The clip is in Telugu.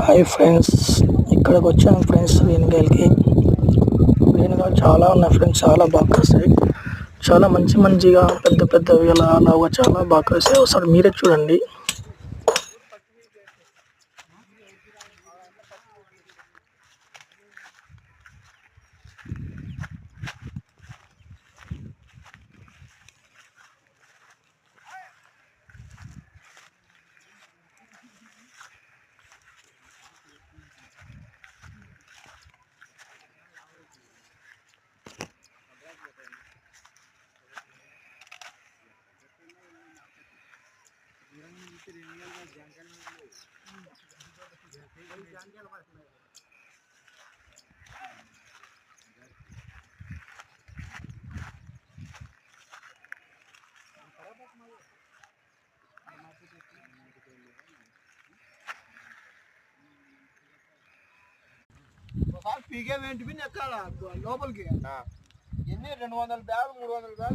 హాయ్ ఫ్రెండ్స్, ఇక్కడికి వచ్చాను ఫ్రెండ్స్. వేనుగాయలకి వేనుగాయలు చాలా ఉన్నాయి ఫ్రెండ్స్. చాలా బాగా కాస్తాయి. చాలా మంచిగా పెద్ద పెద్దవి అలాగా చాలా బాగా కాస్తాయి. ఒకసారి మీరే చూడండి. ఒకసారి పీకే వెంటనే ఎక్కాల లోపలికి ఎన్ని 200 బ్యాగులు 300 బ్యాగులు